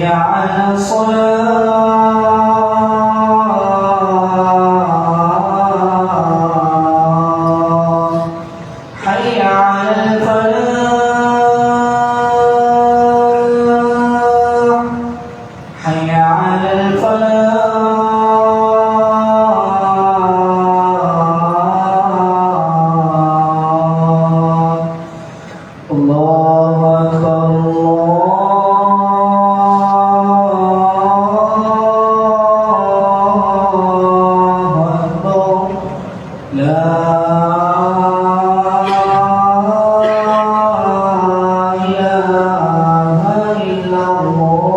حي على الصلاة حي على الفلاح حي على الفلاح الله أكبر الله أكبر لا إله إلا الله.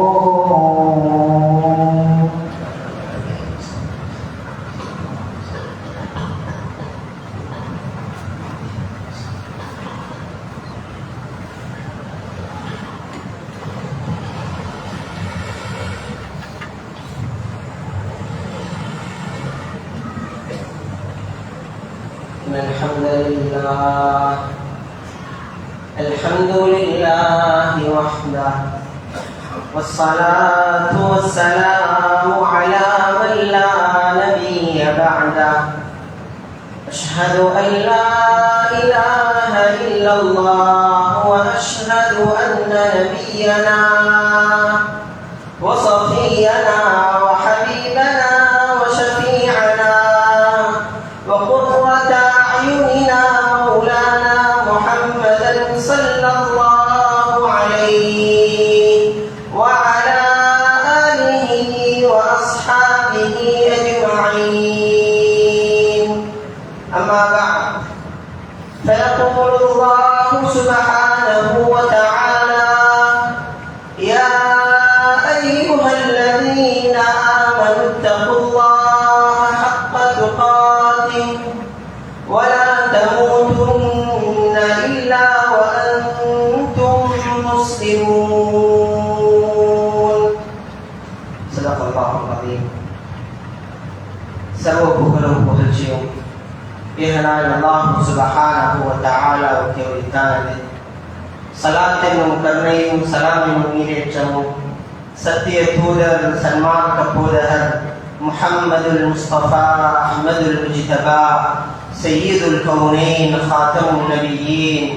الحمد لله وحده والصلاة والسلام على من لا نبي بعده أشهد أن لا إله إلا الله وأشهد أن نبينا وصفينا وحبيبنا وشفيعنا وقرة أعيننا مولانا محمدا صلى الله عليه وعلى آله وأصحابه أجمعين. أما بعد فيقول الله سبحانه وتعالى: يا أيها الذين آمنوا اتقوا الله حق تقاته ولا تموتن إلا وأنتم مسلمون. صدق الله العظيم. சர்வ புகழும் புகழ்ச்சியும் ஏகனாய் அல்லாஹ் சுப்ஹானஹு வ தஆலாவுக்கு உரித்தானது. ஸலாத் என்னும் கருணையும் சலாம் என்னும் ஈடேற்றமும் சத்திய தூதர் சன்மார்க்க போதகர் முஹம்மதுல் முஸ்தபா அஹ்மதுல் முஜ்தபா சய்யிதுல் கௌனைன் ஹாத்தமுன் நபியீன்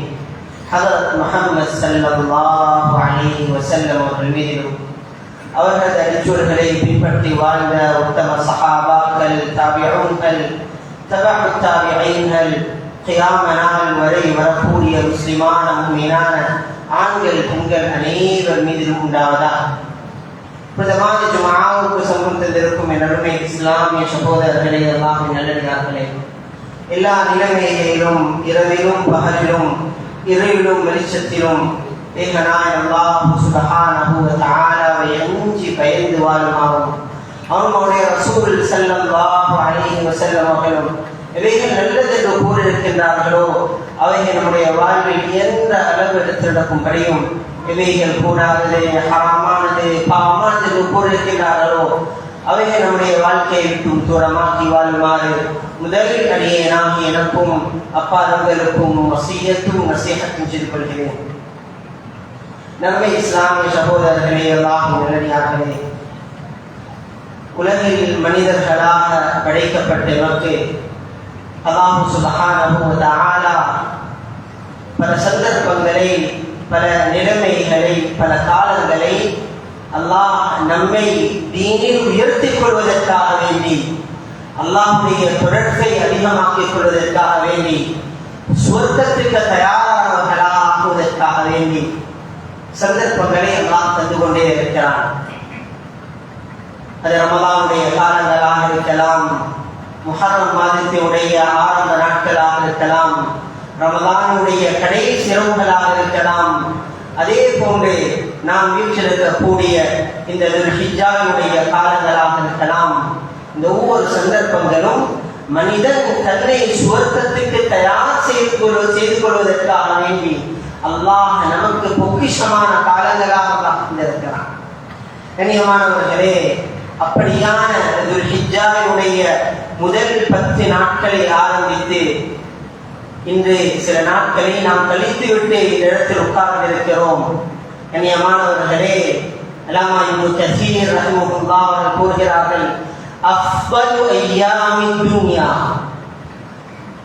ஹதரத் முஹம்மது ஸல்லல்லாஹு அலைஹி வஸல்லம் அவர்கள் மீதிலும் அவர்களது அடிச்சுவடுகளை பின்பற்றி வாழ்ந்த உத்தம சஹாபாக்கள், தாபிஊன்கள், தபஅ தாபிஈன்கள், கியாம நாள் வரை வரக்கூடிய முஸ்லிமான முஃமினான ஆண்கள் பெண்கள் அனைவர் மீதிலும் உண்டாவதாக. பிரதமான ஜும்ஆவுக்கு சமூகம் தந்திருக்கும் என் அருமை இஸ்லாமிய சகோதரர்களே, அல்லாஹ்வின் நல்லடியார்களே, எல்லா நிலைமைகளிலும் இரவிலும் பகலிலும் இரவிலும் வெளிச்சத்திலும் ஏகனாய் அல்லாஹ் சுப்ஹானஹு வ தஆலாவை அஞ்சி பயந்து வாழுமாறும் அவனுடைய ரசூல் ஸல்லல்லாஹு அலைஹி வஸல்லம் அவர்களும் எவைகள் நல்லதென்று கூறியிருக்கின்றார்களோ அவைகள் நம்முடைய வாழ்வில் எந்த அளவு எடுத்து நடக்கும்படியும் எவைகள் கூடாதது ஹராமானது பாவமானது என்று கூறியிருக்கின்றார்களோ அவைகள் நம்முடைய வாழ்க்கையை விட்டும் தூரமாக்கி வாழுமாறு முதலில் அடியேனாகி எனக்கும் அப்பாதங்களுக்கும் வசியத்தும் நசீஹத்தும் செய்து கொள்கிறேன். நம்மை இஸ்லாமிய சகோதரர்களே, அல்லாஹ்வின் நல்லடியார்களே, உலகில் மனிதர்களாக படைக்கப்பட்ட நமக்கு அல்லாஹ் சுப்ஹானஹு வ தஆலா பல சந்தர்ப்பங்களை, பல நிலைமைகளை, பல காலங்களை அல்லாஹ் நம்மை தீனில் உயர்த்திக் கொள்வதற்காக வேண்டி, அல்லாஹ்வுடைய தொடர்பை அதிகமாக்கிக் கொள்வதற்காக வேண்டி, சுவர்க்கத்திற்கு தயாரானவர்களாக ஆக்குவதற்காக வேண்டி சந்தர்ப்பங்களை அல்லாஹ் தந்து கொண்டே இருக்கிறான். அது ரமலானுடைய காலங்களாக இருக்கலாம், முஹர்ரம் மாதத்தினுடைய ஆரம்ப நாட்களாக இருக்கலாம், ரமலானுடைய கடைசி இரவுகளாக இருக்கலாம், அதே போன்று நாம் வீற்றிருக்கக்கூடிய இந்த துல்ஹிஜ்ஜாவுடைய காலங்களாக இருக்கலாம். இந்த ஒவ்வொரு சந்தர்ப்பங்களும் மனிதன் தன்னை சுவர்க்கத்துக்கு தயார் செய்து கொள்வதற்காக வேண்டி அல்லாஹ் நமக்கு பொக்கிஷமான காலங்களாக இருக்கிறான். கண்ணியமானவர்களே, அப்படியான துல்ஹிஜ்ஜாவுடைய முதல் 10 நாட்களை ஆரம்பித்து இன்று சில நாட்களை நாம் கழித்து விட்டு இந்த இடத்தில் உட்கார்ந்து இருக்கிறோம். கண்ணியமானவர்களே, அல்லாமா இப்னு கஸீர் ரஹிமஹுல்லாஹ் அவர்கள் கூறுகிறார்கள், அஃபலு ஐயாமித் துன்யா,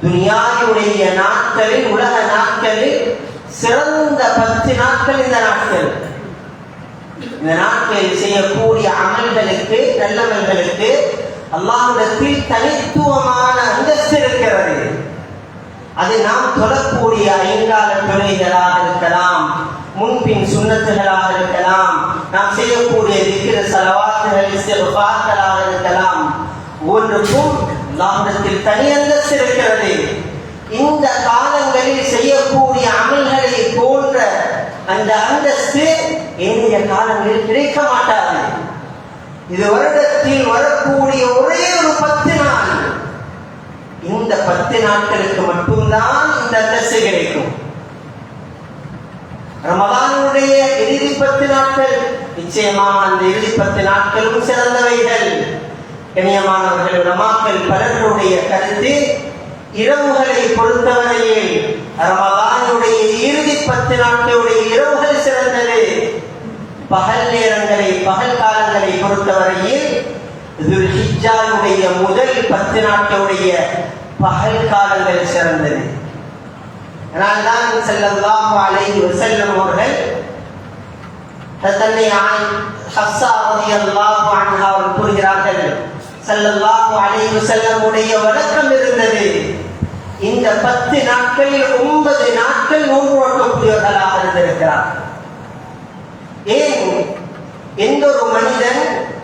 துனியாவுடைய நாட்களில், உலக நாட்களில் சிறந்த 10 நாட்கள் இந்த நாட்கள். இந்த நாட்களில் செய்யக்கூடிய அமல்களுக்கு, நல்லமல்களுக்கு அல்லாஹ்விடத்தில் தனித்துவமான அந்தஸ்து இருக்கிறது. அது நாம் தொழக்கூடிய 5 கால தொழுகைகளாக இருக்கலாம், முன்பின் சுன்னத்துகளாக இருக்கலாம், நாம் செய்யக்கூடிய திக்ர், ஸலவாத்துகள், இஸ்திக்ஃபார்களாக இருக்கலாம். ஒவ்வொன்றுக்கும் அல்லாஹ்விடத்தில் தனி அந்தஸ்து இருக்கிறது. இந்த காலங்களில் செய்யக்கூடிய அமல்களை போன்ற அந்த அந்தஸ்து இன்றைய காலங்களில் கிடைக்க மாட்டாது. இது வருடத்தில் வரக்கூடிய ஒரே ஒரு 10 நாள். இந்த 10 நாட்களுக்கு மட்டும்தான் இந்த அந்தஸ்து கிடைக்கும். ரமலானுடைய இறுதி 10 நாட்கள், நிச்சயமாக அந்த இறுதி 10 நாட்களும் சிறந்தவைகள். கண்ணியமானவர்கள், உலமாக்கள் பலருடைய கருத்து, இரவுகளை பொறுத்தவரையில் ரமலானுடைய இறுதி 10 நாட்களுடைய இரவுகள் சிறந்தது. பகல் நேரங்களை, பகல் காலங்களை பொறுத்தவரையில் துல்ஹிஜ்ஜாவுடைய முதல் 10 நாட்களுடைய பகல் காலங்கள் சிறந்தது. அதனால்தான் ஸல்லல்லாஹு அலைஹி வஸல்லம் அவர்கள் தன்னை ஹஃப்ஸா ரலியல்லாஹு அன்ஹா அவர்கள் கூறுகிறார்கள், ஸல்லல்லாஹு அலைஹி வஸல்லம் உடைய வழக்கம் இருந்தது, இந்த 10 நாட்களில் 9 நாட்கள் நோன்பு நோக்கக்கூடியவர்களாக இருந்திருக்கிறார். ஏன் எந்த ஒரு மனிதன்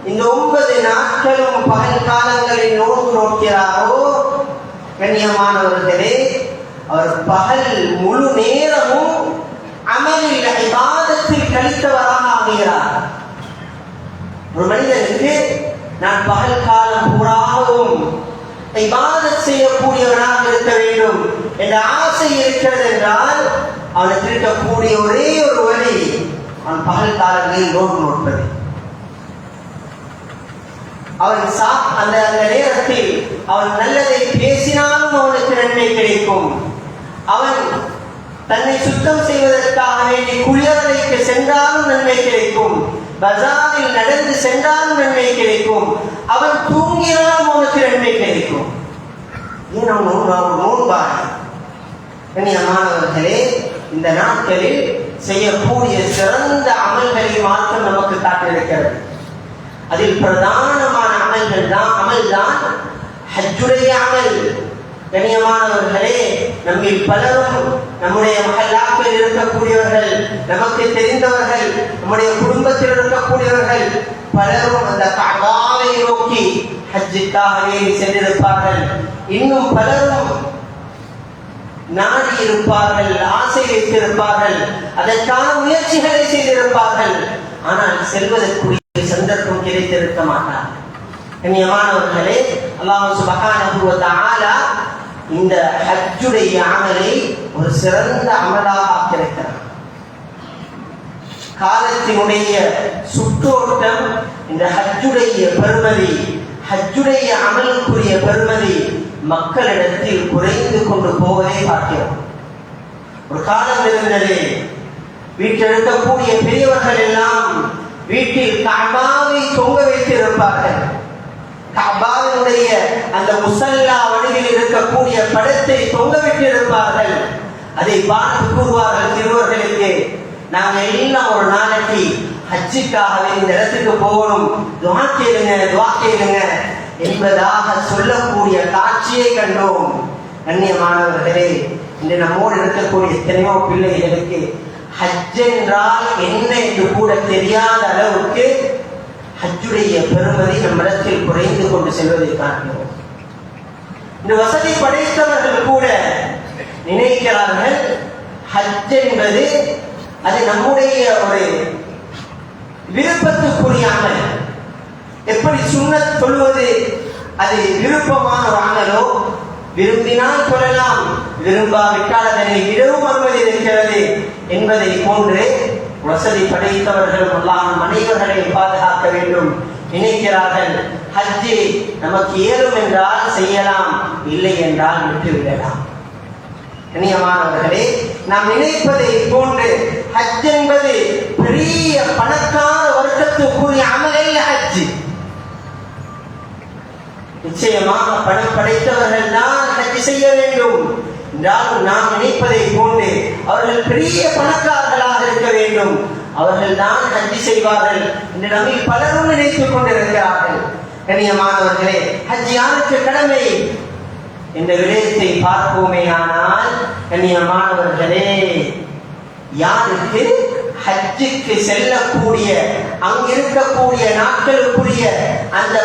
இந்த 9 நாட்களும் பகல் காலங்களில் நோன்பு நோக்கிறாரோ, கண்ணியமானவர்களே, அவர் பகல் முழு நேரமும் அமலில், இபாதத்தில் கழித்தவராக ஆகிறார். ஒரு மனிதனுக்கு நான் பகல் காலம் பூராகவும் இபாதத் செய்யக்கூடியவனாக இருக்க வேண்டும் என்ற ஆசை இருக்கிறது என்றால், அவனுக்கு இருக்கக்கூடிய ஒரே ஒரு வழி அவன் பகல் காலங்களில் நோன்பு நோட்பது. அவன் அந்த நேரத்தில் அவன் நல்லதை பேசினாலும் அவனுக்கு நன்மை கிடைக்கும். அவன் தன்னை சுத்தம் செய்வதற்காக வேண்டி குளியலைக்கு சென்றாலும் நன்மை கிடைக்கும். பஜாரில் நடந்து சென்றாலும் நன்மை கிடைக்கும். அவன் தூங்கினாலும் அவனுக்கு நன்மை கிடைக்கும். ஏன் அவன் நோன்பான்? கண்ணியமானவர்களே, இந்த நாட்களில் செய்யக்கூடிய சிறந்த அமல்களை மாற்றம் நமக்கு காட்டியிருக்கிறது. அதில் பிரதானமான அமல்தான் ஹஜ்ஜுடைய அமல். கண்ணியமானவர்களே, நம்மில் பலரும், நம்முடைய மஹல்லாக்களில் இருக்கக்கூடியவர்கள், நமக்கு தெரிந்தவர்கள், நம்முடைய குடும்பத்தில் இருக்கக்கூடியவர்கள் பலரும் அந்த கஅபாவை நோக்கி ஹஜ்ஜுக்காகவே சென்றிருப்பார்கள். இன்னும் பலரும் நாடி இருப்பார்கள், ஆசை வைத்திருப்பார்கள், அதற்கான முயற்சிகளை செய்திருப்பார்கள். ஆனால் செல்வதற்குரிய சந்தர்ப்பம் கிடைத்திருக்க மாட்டார். கண்ணியமானவர்களே, அல்லாஹ் சுப்ஹானஹு வ தஆலா இந்த ஹஜ்ஜுடைய அமலை ஒரு சிறந்த அமலாக ஆக்கியிருக்கிறார். காலத்தினுடைய சுற்றோட்டம் இந்த ஹஜ்ஜுடைய பெருமதி, ஹஜ்ஜுடைய அமலுக்குரிய பெருமதி மக்களிடத்தில் குறைந்து கொண்டு போவதை பார்க்கிறோம். ஒரு காலம் இருந்தது, வீட்டில் இருக்கக்கூடிய பெரியவர்கள் எல்லாம் வீட்டில் கஅபாவை தொங்க வைத்திருப்பார்கள். கஅபாவுடைய அந்த முஸல்லா வடிவில் இருக்கக்கூடிய படத்தை தொங்க விட்டிருப்பார்கள். அதை பார்த்து கூறுவார்கள் சிறுவர்களுக்கு, நாங்கள் எல்லாம் ஒரு நாளைக்கு ஹஜ்ஜுக்காகவே இந்த இடத்துக்கு போகணும், துஆ கேளுங்க என்பதாக சொல்லக்கூடிய காட்சியை கண்டோம். கண்ணியமானவர்களே, இன்று நம்மோடு இருக்கக்கூடிய எத்தனையோ பிள்ளைகளுக்கு ஹஜ் என்றால் என்ன என்று கூட தெரியாத அளவுக்கு ஹஜ்ஜுடைய பெருமதி நம்மிடத்தில் குறைந்து கொண்டு செல்வதை காண்கிறோம். இந்த வசதி படைத்தவர்கள் கூட நினைக்கிறார்கள், ஹஜ் என்பது அது நம்முடைய ஒரு விருப்பத்துக்குரிய அமல். எப்படி சுன்னத் தொழுவது அது விருப்பமான ஒரு அமலோ, விரும்பினால் தொழலாம், விரும்பாவிட்டால் அதனை விடவும் அனுமதி இருக்கிறது என்பதை போன்று வசதி படைத்தவர்களும் அல்லாஹ் மனிதர்களை பாதுகாக்க வேண்டும் நினைக்கிறார்கள். ஹஜ்ஜி நமக்கு இயலும் என்றால் செய்யலாம், இல்லை என்றால் விட்டுவிடலாம். கண்ணியமானவர்களே, நாம் நினைப்பதை போன்று ஹஜ் என்பது பெரிய பணக்கார வர்க்கத்தில் நிச்சயமாக பணம் படைத்தவர்கள் தான் ஹஜ் செய்ய வேண்டும் என்றாலும் நாம் நினைப்பதை போன்று அவர்கள் பெரிய பணக்காரர்களாக இருக்க வேண்டும், அவர்கள் தான் ஹஜ் செய்வார்கள் என்று நம்மில் பலரும் நினைத்துக் கொண்டிருக்கிறார்கள். கண்ணியமானவர்களே, ஹஜ் யாருக்கு கடமை என்ற விடயத்தை பார்ப்போமே. ஆனால் கண்ணியமானவர்களே, யாருக்கு ஹஜ்ஜுக்கு செல்லக்கூடிய அங்கிருக்கக்கூடிய நாட்களுக்குரிய அந்த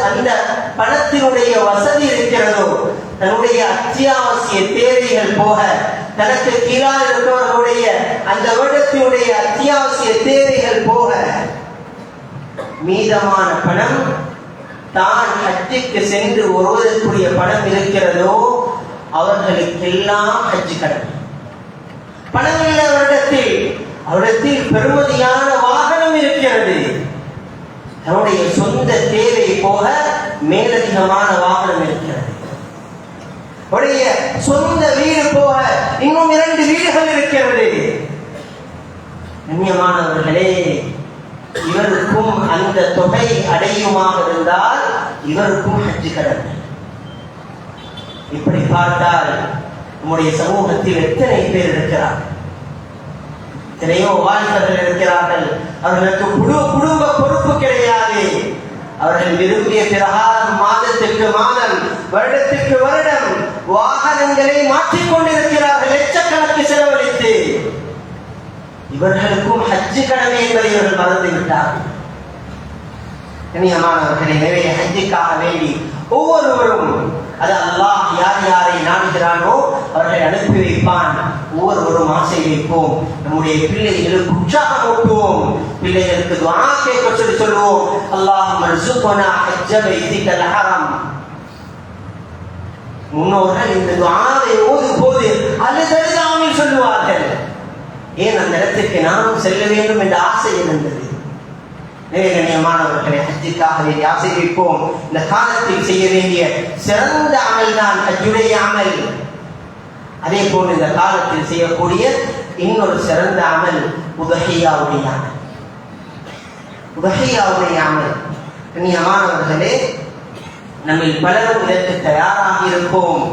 அந்த பணத்தினுடைய வசதி இருக்கிறதோ, தன்னுடைய அத்தியாவசிய தேவைகள் போக, தனக்கு கீழாக இருக்கிறவர்களுடைய அந்த வருடத்தினுடைய அத்தியாவசிய தேவைகள் போக மீதமான பணம் தான் ஹஜ்ஜுக்கு சென்று வருவதற்குரிய பணம் இருக்கிறதோ அவர்களுக்கெல்லாம் ஹஜ் கடமை. பணம் இல்லை அவரிடத்தில் பெருமதியான வாகனம் இருக்கிறது, தன்னுடைய சொந்த தேவை போக மேலதிகமான வாகனம் இருக்கிறது, அவருடைய சொந்த வீடு போக இன்னும் 2 வீடுகள் இருக்கிறது. கண்ணியமானவர்களே, இவருக்கும் அந்த தொகை அடையுமாக இருந்தால் இவருக்கும் ஹஜ் கடமை. இப்படி பார்த்தால் நம்முடைய சமூகத்தில் எத்தனை பேர் இருக்கிறார்கள், எத்தனையோ வாலிபர்கள் இருக்கிறார்கள், அவர்களுக்கு குடும்ப பொறுப்பு கிடையாது. அவர்கள் விரும்பிய பிரகாரம் மாதத்திற்கு மாதம், வருடத்திற்கு வருடம் வாகனங்களை மாற்றிக்கொண்டிருக்கிறார்கள், லட்சக்கணக்கு செலவழித்து. இவர்களுக்கும் ஹஜ் கடமை என்பதை இவர்கள் மறந்துவிட்டார்கள். கண்ணியமானவர்களை, நிறைய ஹஜ்ஜுக்காக வேண்டி ஒவ்வொருவரும், அது அல்லாஹ் யார் யாரை நாடுகிறானோ அவர்களை அனுப்பி வைப்பான். ஒவ்வொருவரும் ஆசை வைப்போம், நம்முடைய பிள்ளைகளுக்கு உற்சாகம் ஊட்டுவோம், பிள்ளைகளுக்கு துஆ கேட்க சொல்லி சொல்லுவோம். அல்லாஹும்ம ர்ஸுக்னா ஹஜ்ஜ பைத்திக்கல் ஹரம். முன்னோர்கள் இந்த துஆவை ஓதும் போது அழுதழுதாமல் சொல்லுவார்கள். ஏன் அந்த இடத்திற்கு நானும் செல்ல வேண்டும் என்ற ஆசை இருந்தது. கண்ணியமானவர்களை, ஹஜ்ஜுக்காக வேண்டிய ஆசை வைப்போம். இந்த காலத்தில் செய்ய வேண்டிய சிறந்த அமல் தான் ஹஜ்ஜுடைய அமல். அதே போல் இந்த காலத்தில் செய்யக்கூடிய இன்னொரு சிறந்த அமல் உதஹியாவுடைய அமல். உதஹியாவுடைய அமல். கண்ணியமானவர்களே, நம்மில் பலரும் இதற்கு தயாராக இருப்போம்.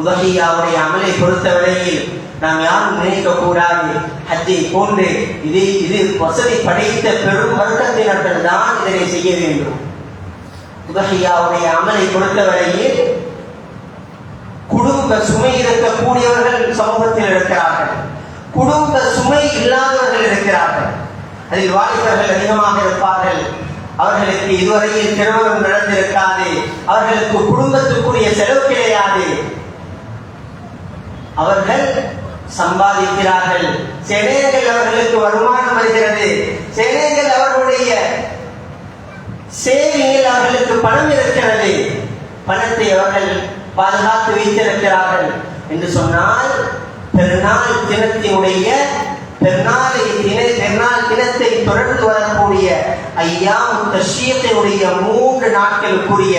உதஹியாவுடைய அமலை பொறுத்தவரையில் நாம் யாரும் நினைக்க கூடாது, ஹஜ்ஜை போன்று இது வசதி படைத்த பெரும் வர்க்கத்தினர்கள் தான் இதனை செய்ய வேண்டும். உதஹியாவுடைய அமலை பொறுத்தவரையில் குடும்ப சுமை இருக்கக்கூடியவர்கள் சமூகத்தில் இருக்கிறார்கள், குடும்ப சுமை இல்லாதவர்கள் இருக்கிறார்கள். அதில் வாலிபர்கள் அதிகமாக இருப்பார்கள். அவர்களுக்கு இதுவரையில் திருமணம் நடந்திருக்காது, அவர்களுக்கு குடும்பத்துக்குரிய செலவு கிடையாது. அவர்கள் சம்பாதிக்கிறார்கள், சிலைகள் அவர்களுக்கு வருமானம் வருகிறது, சிலைகள் அவர்களுடைய சேவையில் அவர்களுக்கு பணம் இருக்கிறது, பணத்தை அவர்கள் பாதுகாத்து வைத்திருக்கிறார்கள் என்று சொன்னால், பெருநாள் தினத்தை தொடர்ந்து வரக்கூடிய ஐயாம் தஷ்ரீக்கினுடைய 3 நாட்களுக்குரிய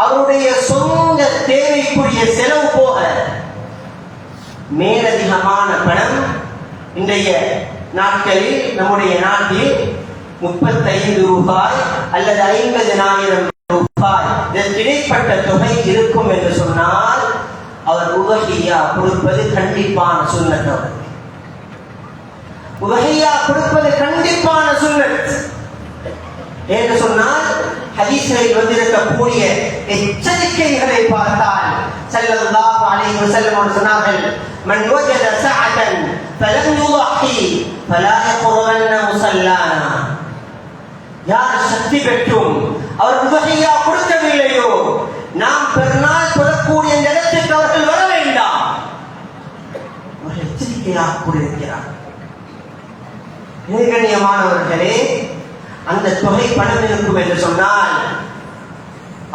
அவருடைய சொந்த தேவைக்குரிய செலவு போக மேலதிகமான பணம் இன்றைய நாட்களில் நம்முடைய நாட்டில் 35 ரூபாய் அல்லது 50,000 ரூபாய் இடைப்பட்ட தொகை இருக்கும் என்று சொன்னால் அவர் உதஹியா கொடுப்பது கண்டிப்பான சுன்னத். உதஹியா கொடுப்பது கண்டிப்பான சுன்னத் என்று சொன்னால் ஹதீஸ்களில் வந்திருக்கக்கூடிய எச்சரிக்கைகளை பார்த்தால் ஸல்லல்லாஹு அலைஹி வஸல்லம் சொன்னார்கள், மன் வஜத சஅதன் ஃபலம் யுضحி ஃபலா யக்ரபன்ன முஸல்லானா. யார் சக்தி பெற்றும் அவர் உதஹியா கொடுக்கவில்லையோ, நாம் பெருநாள் தொழக்கூடிய இடத்துக்கு அவர்கள் வர வேண்டாம். அவர்கள் எச்சரிக்கையாக கூறியிருக்கிறார். கண்ணியமானவர்களே, அந்த தொகை பணம் இருக்கும் என்று சொன்னால்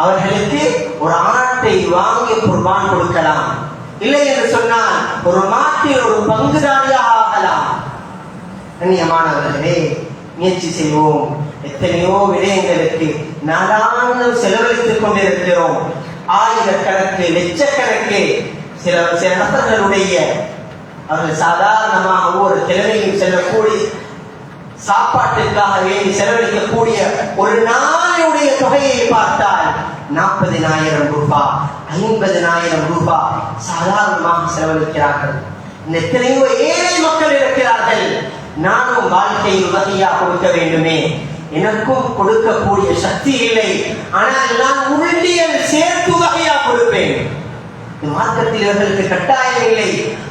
அவர்களுக்கு ஒரு ஆட்டை வாங்கி குர்பான் கொடுக்கலாம், இல்லை என்று சொன்னால் ஒரு மாட்டில் ஒரு பங்குதாரியாக ஆகலாம். கண்ணியமானவர்களே, முயற்சி செய்வோம். எத்தனையோ விடயங்களுக்கு நாளாந்தம் செலவழித்துக் கொண்டிருக்கிறோம். ஆயிரக்கணக்கு லட்சக்கணக்கு சில நபர்களுடைய அவர்கள் சாதாரணமாக ஒவ்வொரு கிழமையும் செல்லக்கூடிய சாப்பாட்டுக்காக வேண்டி செலவழிக்கக்கூடிய ஒரு நாளுடைய தொகையை பார்த்தால் 40,000 ரூபாய், 50,000 ரூபாய் சாதாரணமாக செலவழிக்கிறார்கள். இந்த எத்தனையோ ஏழை மக்கள் இருக்கிறார்கள். நானும் வாழ்க்கையில் உதவியா கொடுக்க வேண்டுமே, எனக்கும் கொடுக்கக்கூடிய சக்தி இல்லை, ஆனால் நான் உருண்டியல் சேர்த்து வகையா கொடுப்பேன். மார்க்கத்தில் இவர்களுக்கு கட்டாயம் இல்லை,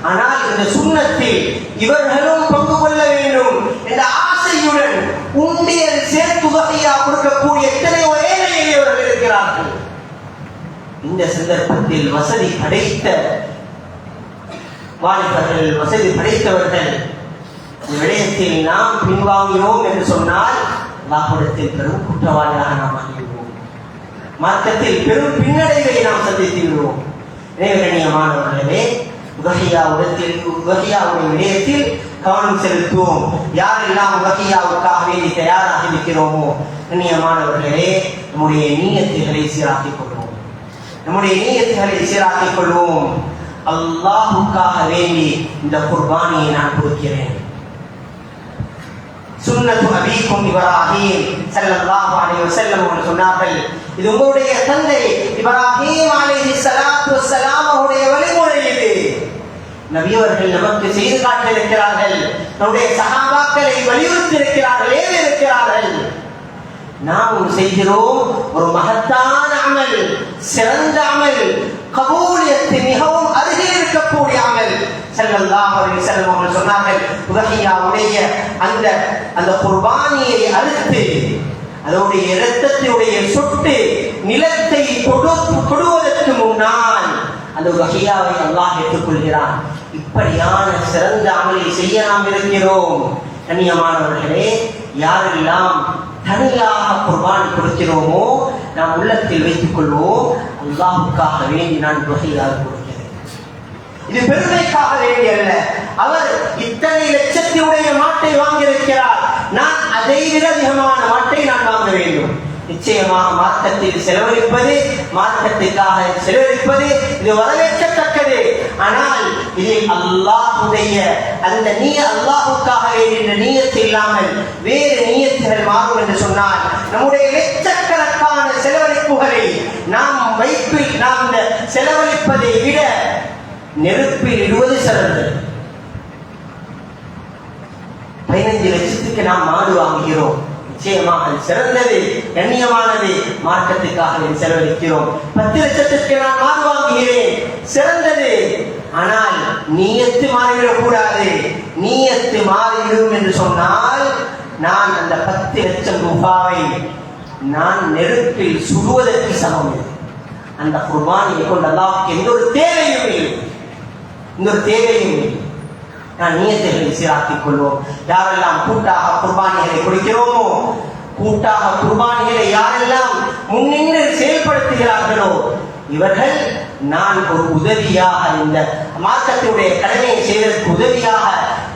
ஆனால் இந்த சுன்னத்தில் இவர்களும் பங்கு கொள்ள வேண்டும் என்ற ஆசையுடன் உண்டியல் சேர்த்து வகையா கொடுக்கக்கூடிய எத்தனையோ ஏழை எளியவர்கள் இருக்கிறார்கள். இந்த சந்தர்ப்பத்தில் வசதி படைத்த வாலிபர்கள், வசதி படைத்தவர்கள் இந்த விடயத்தில் நாம் பின்வாங்கினோம் என்று சொன்னால் அல்லாஹ்விடத்தில் பெரும் குற்றவாளியாக நாம் ஆகிவிடுவோம். மார்க்கத்தில் பெரும் பின்னடைவை நாம் சந்தித்து விடுவோம். கண்ணியமானவர்களே, உதகியாவுடைய விடயத்தில் கவனம் செலுத்துவோம். யாரெல்லாம் உதகியாவுக்காக வேண்டி தயாராக இருக்கிறோமோ, கண்ணியமானவர்களே, நம்முடைய நீயத்துகளை சீராக்கிக் கொள்வோம். அல்லாஹ்வுக்காக வேண்டி இந்த குர்பானியை நான் கொடுக்கிறேன். சுன்னத்து அபீக்கும் இப்ராஹீம் ஸல்லல்லாஹு அலைஹி வஸல்லம் அவர்கள் சொன்னார்கள், இது உங்களுடைய தந்தை இப்ராஹீம் அலைஹிஸ்ஸலாத்து வஸ்ஸலாம் அவருடைய வழிமுறை. இது நபி அவர்கள் நமக்கு செய்து காட்டியிருக்கிறார்கள், நம்முடைய சஹாபாக்களை வலியுறுத்தி இருக்கிறார்கள், ஏவி இருக்கிறார்கள். நாம் செய்கிறோம் ஒரு மகத்தான அமல், சிறந்த அமல், கபூலியத்து மிகவும் அருகே இருக்கக்கூடிய அமல். ஸல்லல்லாஹு அலைஹி வஸல்லம் அவர்கள் சொன்னார்கள், உதகியாவுடைய அந்த குர்பானியை அறுத்து அதோடைய இரத்தத்தினுடைய சொட்டு நிலத்தை தொடுவதற்கு முன்னால் அந்த உதகியாவை அல்லாஹ் ஏற்றுக்கொள்கிறான். இப்படியான சிறந்த அமலை செய்ய நாம் இருக்கிறோம். கண்ணியமானவர்களே, யாரெல்லாம் தனியாக குர்பான் கொடுக்கிறோமோ நாம் உள்ளத்தில் வைத்துக் கொள்வோம், அல்லாஹ்வுக்காக வேண்டி நான் உதகியாக கொடுக்கிறேன். இது பெருமைக்காக வேண்டி அல்ல. அவர் இத்தனை லட்சத்தினுடைய மாட்டை வாங்கியிருக்கிறார், நான் அதை விட அதிகமான மாட்டை நான் வாங்க வேண்டும். நிச்சயமாக மார்க்கத்தில் செலவழிப்பது, மார்க்கத்துக்காக செலவழிப்பது இது வரவேற்கத்தக்கது. ஆனால் இதில் அல்லாஹ்வுடைய அந்த அல்லாஹ்வுக்காக என்ற நியத்து இல்லாமல் வேறு நியத்துகள் மாறும் என்று சொன்னால் நம்முடைய லட்சக்கணக்கான செலவழிப்புகளை நாம் செலவழிப்பதை விட நெருப்பில் இடுவது சிறந்தது. 15 லட்சத்துக்கு நாம் மாடு வாங்குகிறோம், நிச்சயமாக சிறந்தது, கண்ணியமானது. மார்க்கத்துக்காக செலவழிக்கிறோம். 10 லட்சத்திற்கு நான் மாடு வாங்குகிறேன், சிறந்தது. ஆனால் நியத்து மாறிவிடக் கூடாது. நியத்து மாறிவிடும் என்று சொன்னால் நான் அந்த 10 லட்சம் ரூபாவை நான் நெருப்பில் சுடுவதற்கு சமம். அந்த குர்பானியை கொண்டு அல்லாஹ்வுக்கு எந்த ஒரு தேவையும் இல்லை. நான் நியத்துகளை சீராக்கிக் கொள்வோம். யாரெல்லாம் கூட்டாக குர்பானிகளை கொடுக்கிறோமோ, கூட்டாக குர்பானிகளை யாரெல்லாம் முன்னின்று செயல்படுத்துகிறார்களோ, இவர்கள் நான் ஒரு உதவியாக இந்த மார்க்கத்தினுடைய கடமையை செய்வதற்கு உதவியாக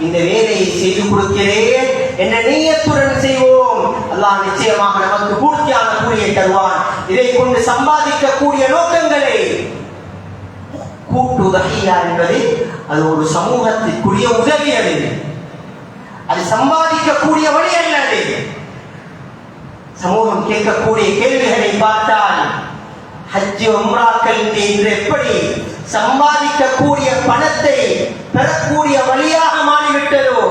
இந்த வேலையை செய்து கொடுக்கிறேன் என்ற நியத்துடன் செய்வோம். அல்லாஹ் நிச்சயமாக நமக்கு பூர்த்தியான கூலியை தருவான். இதை கொண்டு சம்பாதிக்கக்கூடிய நோக்கங்களை கூட்டு உதவியா என்பது அது ஒரு சமூகத்திற்குரிய உதவி. அது சம்பாதிக்கக்கூடிய வழி அல்ல. அது சமூகம் கேட்கக்கூடிய கேள்விகளை பார்த்தால் ஹஜ் உம்ராக்கள் என்று எப்படி சம்பாதிக்கக்கூடிய பணத்தை பெறக்கூடிய வழியாக மாறிவிட்டதோ,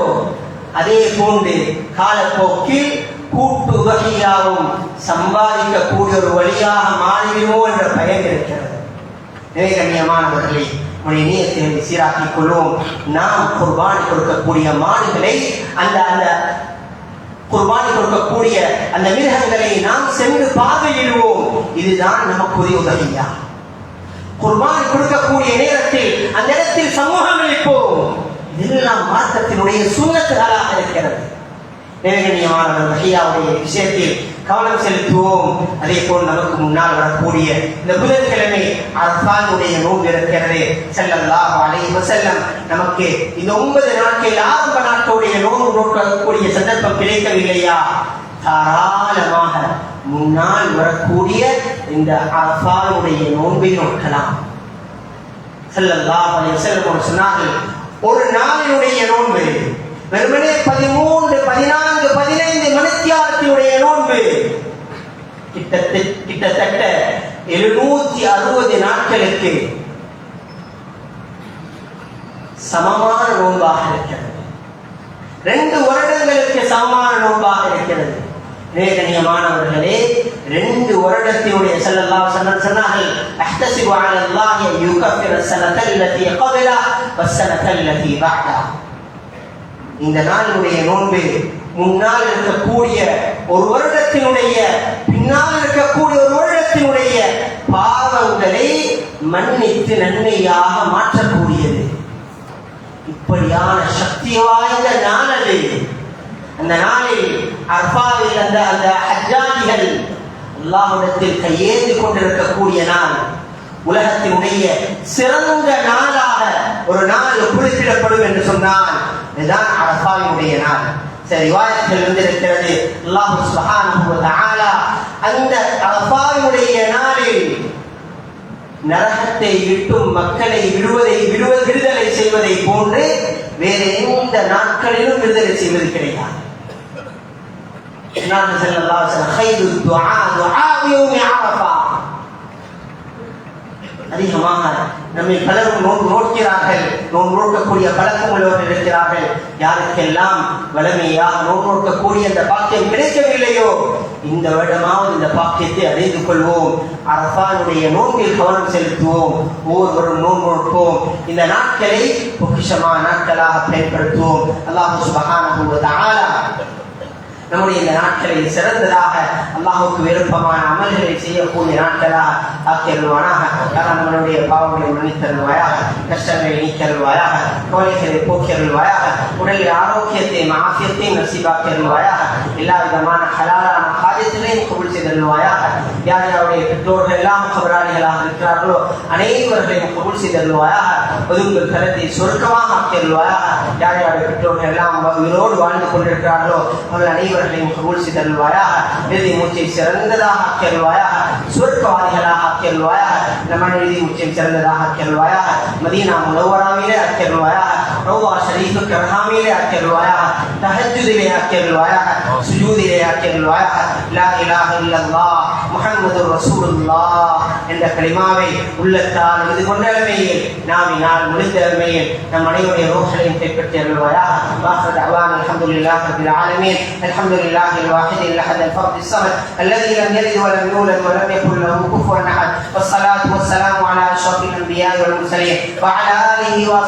அதே போன்று காலப்போக்கில் கூட்டு உதவியாகவும் சம்பாதிக்கக்கூடிய ஒரு வழியாக மாறிவிடுமோ என்ற பயம் இருக்கிறது. கண்ணியமானவர்களை, உடைய நியத்தை சீராக்கிக் கொள்வோம். நாம் குர்பானி கொடுக்கக்கூடிய மாடுகளை, அந்த குர்பானி கொடுக்கக்கூடிய அந்த மிருகங்களை நாம் சென்று பார்வையிடுவோம். இதுதான் நமக்குரிய உதவியா? குர்பானி கொடுக்கக்கூடிய நேரத்தில் அந்த இடத்தில் சமூகம் அளிப்போம். இதெல்லாம் மார்க்கத்தினுடைய சுன்னத்துகளாக இருக்கிறது. கண்ணியமானவர்களுடைய விஷயத்தில் கவனம் செலுத்துவோம். அதே போல் நமக்கு முன்னால் வரக்கூடிய இந்த புதன்கிழமை அரஃபாவுடைய நோன்பு இருக்கிறது. ஸல்லல்லாஹு அலைஹி வஸல்லம் நமக்கு இந்த 9 நாட்கள் ஆரம்ப நாட்களுடைய நோன்பு நோக்கக்கூடிய சந்தர்ப்பம் கிடைக்கவில்லையா? தாராளமாக முன்னால் வரக்கூடிய இந்த அரஃபாவுடைய நோன்பை நோக்கலாம். ஸல்லல்லாஹு அலைஹி வஸல்லம் சொன்னார்கள், ஒரு நாளினுடைய நோன்பு வெறுமனே 13, 14, 15 மணித்தியாலத்தினுடைய நோன்பு கிட்டத்தட்ட 760 நாட்களுக்கு சமமான நோன்பாக இருக்கிறது. 2 வருடங்களுக்கு சமமான நோன்பாக இருக்கிறது. கண்ணியமானவர்களே, 2 வருடத்தினுடைய ஸல்லல்லாஹு அலைஹி வஸல்லம் சொன்னார்கள், அஹ்தஸிபு அலல்லாஹி யுகஃபிர ஸனத்தல் லதி கபலா வஸனத்தல் லதி பஅதா. இந்த நாளுடைய நோன்பு முன்னால் இருக்கக்கூடிய ஒரு வருடத்தினுடைய, பின்னால் இருக்கக்கூடிய ஒரு வருடத்தினுடைய பாவங்களை மன்னித்து நன்மையாக மாற்றக்கூடியது. இப்படியான சக்தி வாய்ந்த நாள் அது. அந்த நாளில் அர்பாவில் அந்த ஹஜ்ஜாஜிகள் அல்லாஹ்விடத்தில் கையேந்தி கொண்டிருக்கக்கூடிய நாள். உலகத்தினுடைய சிறந்த நாளாக ஒரு நாள் குறிப்பிடப்படும் என்று சொன்னால் இதுதான் அரபாவினுடைய நாள். சரி, ரிவாயத்தில் வந்திருக்கிறது, அல்லாஹ் சுப்ஹானஹு வ தஆலா அந்த அரபாவினுடைய நாளில் நரகத்தை விட்டும் மக்களை விடுதலை செய்வதை போன்று வேறு எந்த நாட்களிலும் விடுதலை செய்வது கிடையாது. அதிகமாக நம்மை பலரும் நோன்பு நோக்கிறார்கள். நோன்பு நோக்கக்கூடிய பழக்கம் உள்ளவர்கள் இருக்கிறார்கள். யாருக்கெல்லாம் வலிமையாக நோன்பு நோக்கக்கூடிய அந்த பாக்கியம் கிடைக்கவில்லையோ, இந்த வருடமாவது இந்த பாக்கியத்தை அடைந்து கொள்வோம். அரபானுடைய நோன்பில் கவனம் செலுத்துவோம். ஒவ்வொருவரும் நோன்பு நோற்போம். இந்த நாட்களை பொக்கிஷமான நாட்களாக பயன்படுத்துவோம். அல்லாஹ் சுப்ஹானஹு வ தஆலா நம்முடைய இந்த நாட்களை சிறந்ததாக, அல்லாஹுக்கு விருப்பமான அமல்களை செய்யக்கூடிய நாட்களாக ஆக்கியருவானாக. நம்மளுடைய பாவங்களை மன்னித்தருவாயாக, கஷ்டங்களை நீக்கருவாயாக, கவலைகளை போக்கியருவாயாக, உடலில் ஆரோக்கியத்தையும் ஆசியத்தையும் நசீபாக்கியருவாயாக, எல்லா விதமான ஹலாலான காரியத்திலையும் கபூல் செய்தருவாயாக. யார் யாருடைய பெற்றோர்கள் எல்லாம் கபராளிகளாக இருக்கிறார்களோ அனைவர்களையும் கபூல் செய்தருவாயாக. ஒதுங்கள் கருத்தை சொர்க்கமாக ஆக்கியருவாயாக. யார் யாருடைய பெற்றோர்கள் எல்லாம் உயிரோடு வாழ்ந்து கொண்டிருக்கிறார்களோ அவர்கள் அனைவரும் கபூல் செய்தருவாயாக. இறுதி மூச்சை சிறந்ததாக ஆக்கியருவாயாக. சுவர்க்கவாதிகளாக ஆக்கியருவாயாக. நம்ம இறுதி மூச்சை சிறந்ததாக ஆக்கியருவாயாக. மதீனா முனவ்வராவிலே ஆக்கியருவாயாக. ரௌதா ஷரீஃபுக்கு அர்ஹாமிலே ஆக்கியருவாயாக. தஹஜ்ஜுதிலே ஆக்கியருவாயாக. சுஜூதிலே ஆக்கியருவாயாக. லா இலாஹ இல்லல்லாஹ் முஹம்மதுர் ரசூலுல்லாஹ் என்ற கலிமாவை உள்ளத்தால் இது கொண்டமையில் நாவினால் முடிந்தமையில் நம் அனைவருடைய ரூஹையும் கைப்பற்றியருவாயாக. வாஹிரு தஅவானா அல்ஹம்துலில்லாஹி ரப்பில் ஆலமீன். الحمد لله الواحد الأحد الفرد الصمد الذي لم يلد ولم يولد ولم يكن له كفوا أحد. والصلاة والسلام على أشرف الأنبياء والمرسلين وعلى آله وصحبه